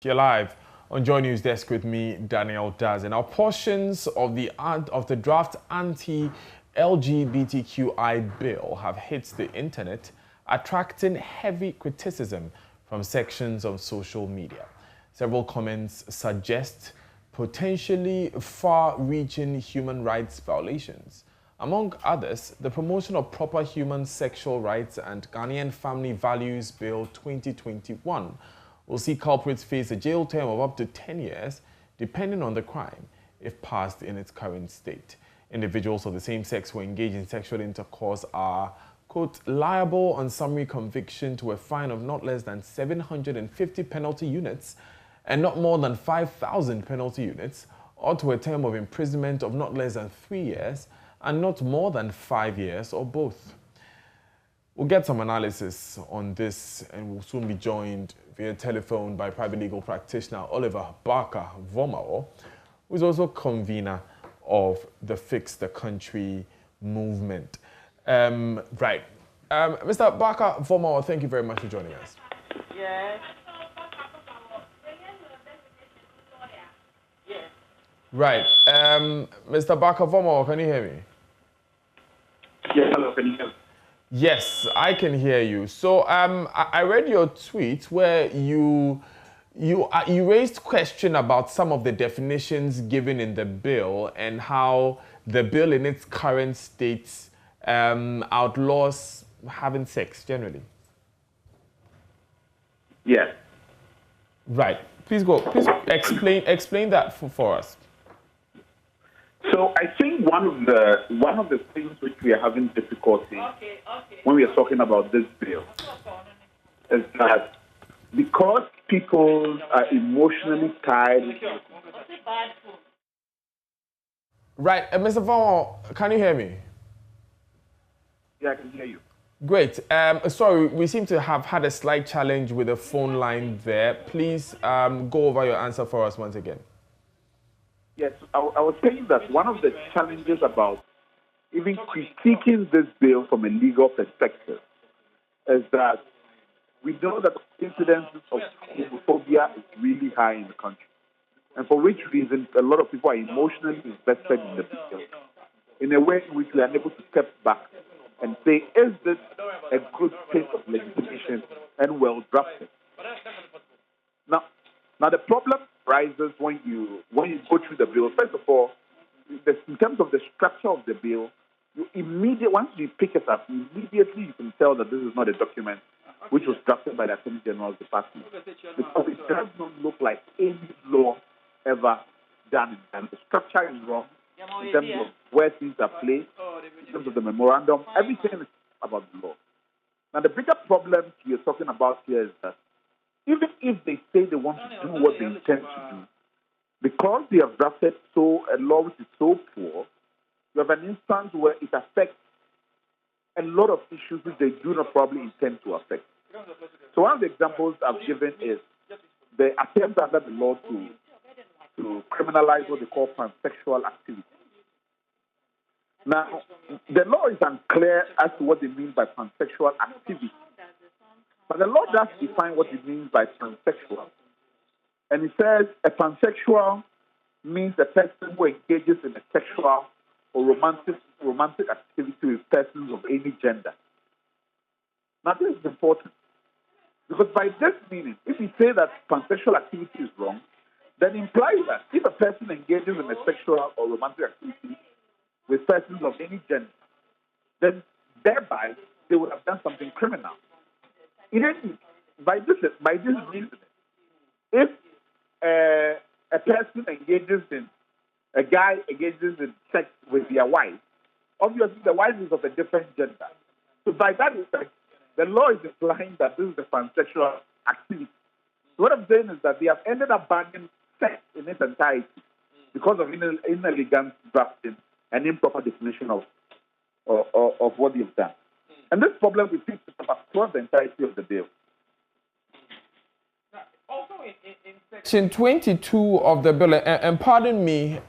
You're live on JoyNews desk with me, Daniel Daz. And our portions of the draft anti-LGBTQI bill have hit the internet, attracting heavy criticism from sections of social media. Several comments suggest potentially far-reaching human rights violations. Among others, the Promotion of Proper Human Sexual Rights and Ghanaian Family Values Bill 2021 will see culprits face a jail term of up to 10 years, depending on the crime, if passed in its current state. Individuals of the same sex who engage in sexual intercourse are, quote, liable on summary conviction to a fine of not less than 750 penalty units and not more than 5,000 penalty units, or to a term of imprisonment of not less than 3 years and not more than 5 years, or both. We'll get some analysis on this, and we'll soon be joined via telephone by private legal practitioner Oliver Barker-Vomao, who is also convener of the Fix the Country movement. Mr. Barker-Vomao, thank you very much for joining us. Yes. Right. Mr. Barker-Vomao, can you hear me? Yes, hello, can you hear me? Yes, I can hear you. So I read your tweet where you raised question about some of the definitions given in the bill and how the bill in its current state outlaws having sex generally. Yes. Right. Please explain that for us. So I think one of the things which we are having difficulty when we are talking about this bill is that because people are emotionally tied. Right, Mr. Vomao, can you hear me? Yeah, I can hear you. Great. Sorry, we seem to have had a slight challenge with the phone line there. Please go over your answer for us once again. Yes, I was saying that one of the challenges about even critiquing this bill from a legal perspective is that we know that the incidences of homophobia is really high in the country, and for which reason a lot of people are emotionally invested in the bill in a way in which we are unable to step back and say, is this a good piece of legislation and well drafted? Now the problem rises when you go through the bill. First of all, in terms of the structure of the bill, once you pick it up, immediately you can tell that this is not a document which was drafted by the Attorney General's Department, because it does not look like any law ever done. And the structure is wrong in terms of where things are placed, in terms of the memorandum. Everything is about the law. Now, the bigger problem you're talking about here is that even if they say they want to do what they intend to do, because they have drafted a law which is so poor, you have an instance where it affects a lot of issues which they do not probably intend to affect. So one of the examples I've given is the attempt under the law to criminalize what they call pansexual activity. Now, the law is unclear as to what they mean by pansexual activity. But the law does define what it means by pansexual. And it says a pansexual means a person who engages in a sexual or romantic activity with persons of any gender. Now, this is important, because by this meaning, if we say that pansexual activity is wrong, then it implies that if a person engages in a sexual or romantic activity with persons of any gender, then thereby they would have done something criminal. By this reason, if a person a guy engages in sex with their wife, obviously the wife is of a different gender. So by that effect, the law is implying that this is a pansexual activity. So what I'm saying is that they have ended up banning sex in its entirety because of inelegant drafting and improper definition of what they've done. And this problem we think across the entirety of the bill. Also in Section 22 of the bill, and pardon me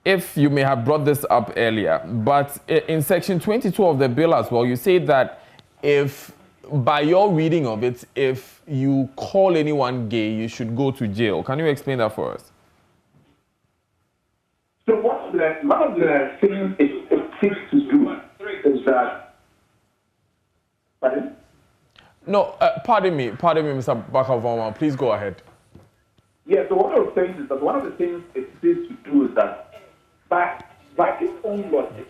if you may have brought this up earlier, but in Section 22 of the bill as well, you say that if by your reading of it, if you call anyone gay, you should go to jail. Can you explain that for us? So one of the things it seeks to do is that. Pardon? No, pardon me, Mr. Bakavoma. Please go ahead. Yeah, so what I was saying is that one of the things it seems to do is that by its own logic,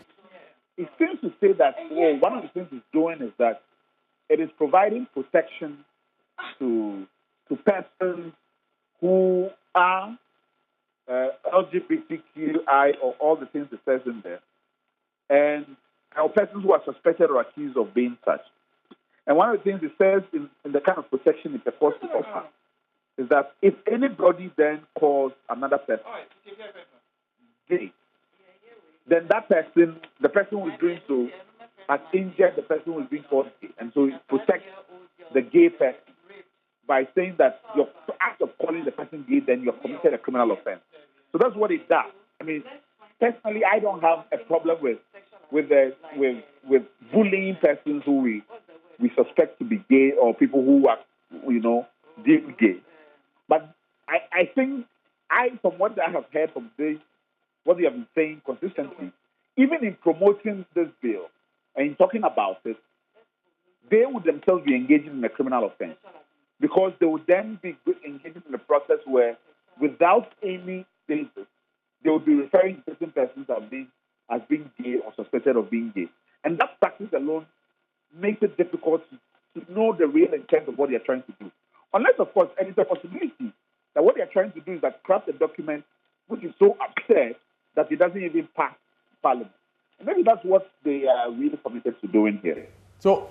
it seems to say that one of the things it's doing is that it is providing protection to persons who are LGBTQI or all the things it says in there, and persons who are suspected or accused of being such. And one of the things it says in the kind of protection it purports to offer is that if anybody then calls another person gay, then that person, the person who is doing so, has injured the person who is being called gay. And so it protects the gay person by saying that your act of calling the person gay, then you have committed a criminal offense. So that's what it does. I mean, personally, I don't have a problem with bullying persons who we suspect to be gay or people who are, deemed gay. But I think from what I have heard from what they have been saying consistently, even in promoting this bill and in talking about it, they would themselves be engaging in a criminal offense because they would then be engaging in a process where, without any basis, they would be referring to certain persons as being gay or suspected of being gay. And that practice alone makes it difficult to know the real intent of what they are trying to do. Unless, of course, and it's a possibility that what they are trying to do is that craft a document which is so absurd that it doesn't even pass Parliament. And maybe that's what they are really committed to doing here. So,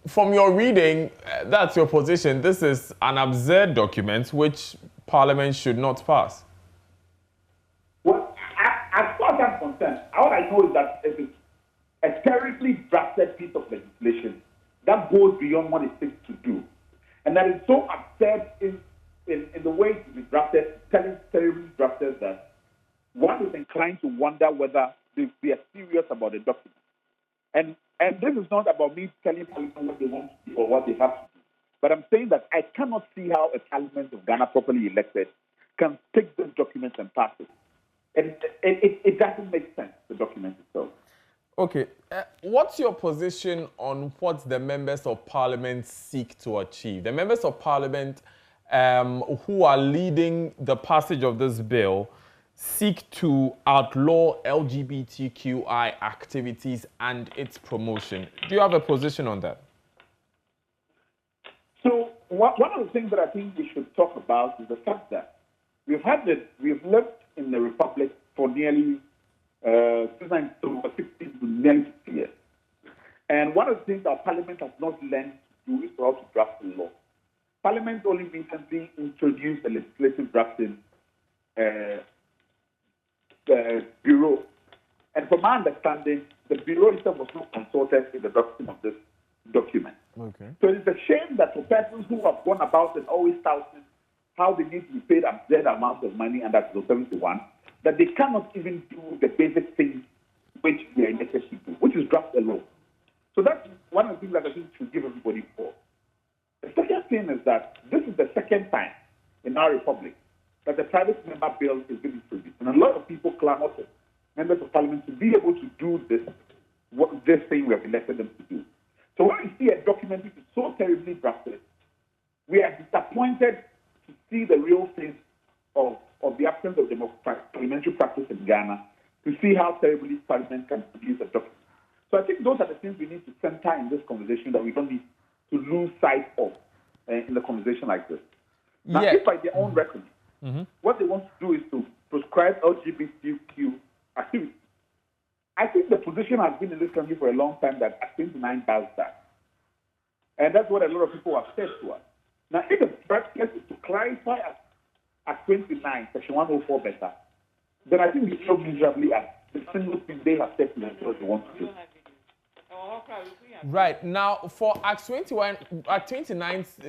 from your reading, that's your position. This is an absurd document which Parliament should not pass. Well, as far as I'm concerned, all I know is that it is a terribly drafted piece of legislation that goes beyond what it seeks to do. And that is so absurd in the way it is drafted, terribly drafted, that one is inclined to wonder whether they are serious about the document. And this is not about me telling people what they want to do or what they have to do. But I'm saying that I cannot see how a Parliament of Ghana properly elected can take this document and pass it. And it doesn't make sense, the document itself. Okay. What's your position on what the members of Parliament seek to achieve? The members of Parliament who are leading the passage of this bill seek to outlaw LGBTQI activities and its promotion. Do you have a position on that? So one of the things that I think we should talk about is the fact that we've lived in the Republic for nearly 60 years. And one of the things our Parliament has not learned to do is how to draft the law. Parliament only recently introduced a legislative drafting bureau. And from my understanding, the bureau itself was not consulted in the drafting of this document. Okay. So it's a shame that for persons who have gone about and always touting how they need to be paid absurd amounts of money under Article 71, that they cannot even do the basic things which they are elected to do, which is draft a law. So that's one of the things that I think should give everybody pause. The second thing is that this is the second time in our republic that the private member bill is being introduced. And a lot of people clamor for members of parliament to be able to do this thing we have elected them to do. So when we see a document which is so terribly drafted, we are disappointed to see the real face of the absence of parliamentary practice in Ghana, to see how terribly parliament can produce a document. So I think those are the things we need to center in this conversation that we don't need to lose sight of in a conversation like this. Now, if by their own reckoning, what they want to do is to prescribe LGBTQ activity, I think the position has been in this country for a long time that Act 29 does that. And that's what a lot of people have said to us. Now, if the practice is to clarify Act 29, Section 104 better, then I think we show miserably at the single thing they have said to themselves they want to do. Right. Now, for Act 29,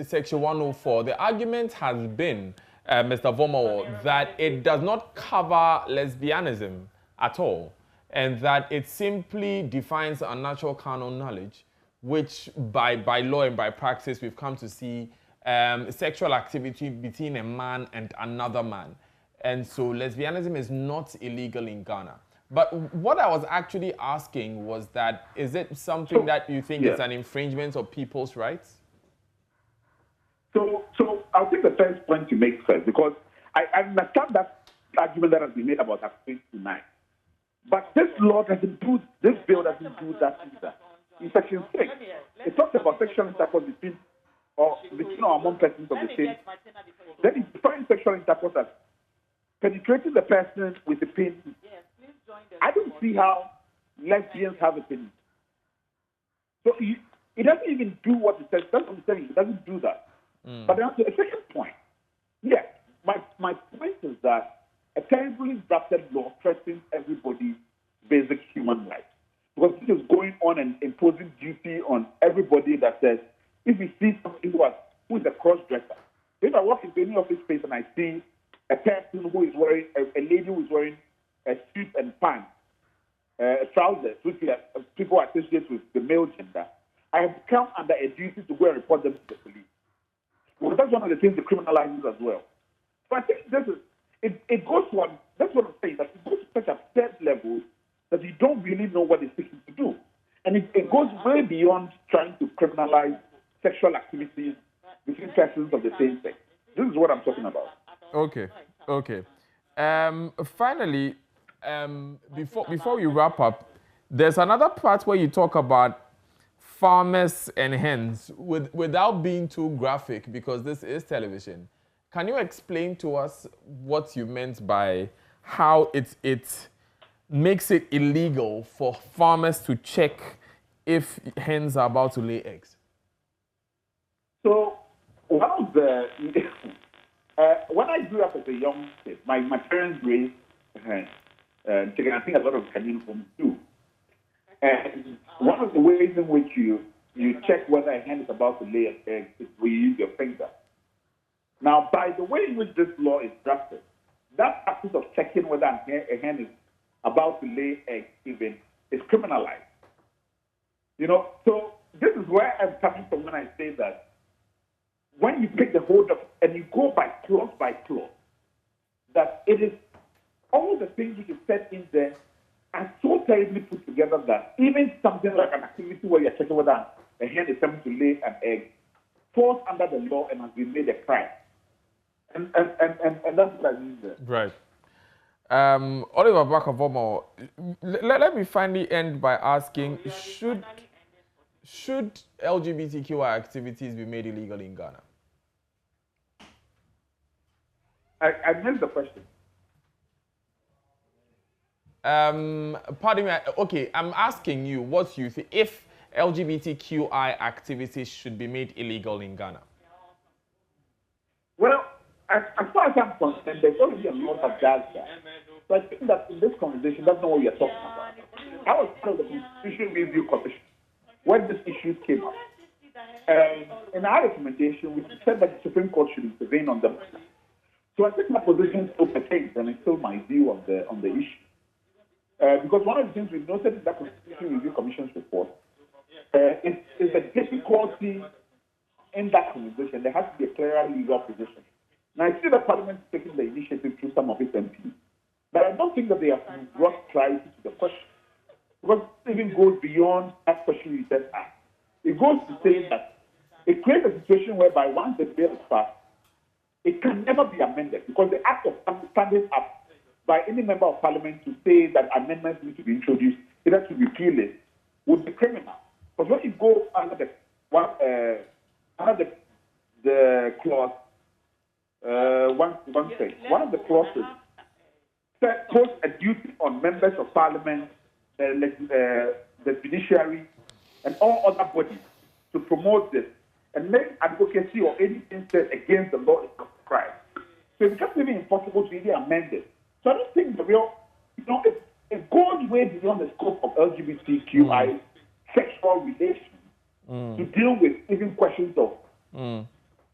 Section 104, the argument has been, Mr. Vomo, that it does not cover lesbianism at all, and that it simply defines unnatural carnal knowledge, which by law and by praxis we've come to see sexual activity between a man and another man. And so lesbianism is not illegal in Ghana. But what I was actually asking was that, is it something that you think is an infringement of people's rights? So I'll take the first point you make first, because I understand that argument that has been made about activity tonight. But this bill doesn't do that either. In Section 6, it talks about sexual intercourse between or among persons of the same. Then it defines sexual intercourse as penetrating the person with a penis. I don't see how lesbians have a penis. So it doesn't even do what it says. That's what I'm saying. It doesn't do that. But then to the second point, yes, my point is that a terribly drafted law threatens everybody's basic human rights. Because this is going on and imposing duty on everybody that says, if we see somebody who is a cross-dresser, if I walk into any office space and I see a person who is wearing, a lady who is wearing a suit and pants, trousers, which people associate with the male gender, I have come under a duty to go and report them to the police. Well, that's one of the things it criminalizes as well. So I think it goes to one, that's what I'm saying, that it goes to such absurd levels that you don't really know what it's seeking to do. And it goes way beyond trying to criminalize sexual activities between persons of the same sex. This is what I'm talking about. Okay. Finally, before we wrap up, there's another part where you talk about farmers and hens without being too graphic, because this is television. Can you explain to us what you meant by how it makes it illegal for farmers to check if hens are about to lay eggs? So, one of the when I grew up as a young kid, my parents raised hens. I think a lot of Canadian homes do. And one of the ways in which you check whether a hen is about to lay an egg is when you use your finger. Now, by the way in which this law is drafted, that practice of checking whether a hen is about to lay eggs even is criminalized. So this is where I'm coming from when I say that when you pick the whole document and you go by clause, that it is all the things which is said in there are so terribly put together that even something like an activity where you're checking whether a hen is coming to lay an egg falls under the law and has been made a crime. And that's what I mean there. Right. Oliver Bakavomo, let me finally end by asking, should LGBTQI activities be made illegal in Ghana? I missed the question. Pardon me. Okay, I'm asking you what you think if LGBTQI activities should be made illegal in Ghana. Well, as far as I'm concerned, there's already a law that does that. So I think that in this conversation, that's not what we are talking about. I was part of the Constitutional Review Commission when this issue came up. And in our recommendation, we said that the Supreme Court should intervene on them. So I think my position still pertains, and it's still my view on the issue. Because one of the things we noted in that Constitutional Review Commission's report is the difficulty in that conversation. There has to be a clearer legal position. Now, I see that Parliament is taking the initiative through some of its MPs, but I don't think that they have brought clarity to the question. Because it even goes beyond that question you just asked. It goes to say that it creates a situation whereby once the bill is passed, it can never be amended, because the act of standing up by any member of Parliament to say that amendments need to be introduced, either to repeal it, would be criminal. Because when you go under the clause, one of the clauses puts a duty on members of Parliament, the judiciary, and all other bodies to promote this and make advocacy or anything said against the law is a crime. So it becomes even impossible to even amend it. So I don't think the real, it goes way beyond the scope of LGBTQI sexual relations to deal with even questions of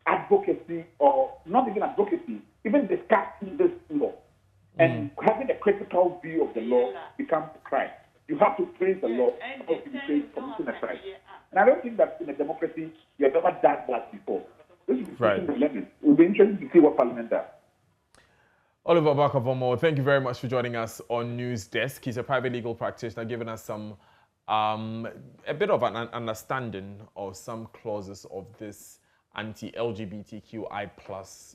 advocacy, or not even advocacy, even discussing this law. And having a critical view of the law becomes a crime. You have to praise the law before you say committing a crime. And I don't think that in a democracy you have ever done that before. This is pushing Right. the limits. It will be interesting to see what Parliament does. Oliver Bakavomo, thank you very much for joining us on News Desk. He's a private legal practitioner, giving us some a bit of an understanding of some clauses of this anti-LGBTQI plus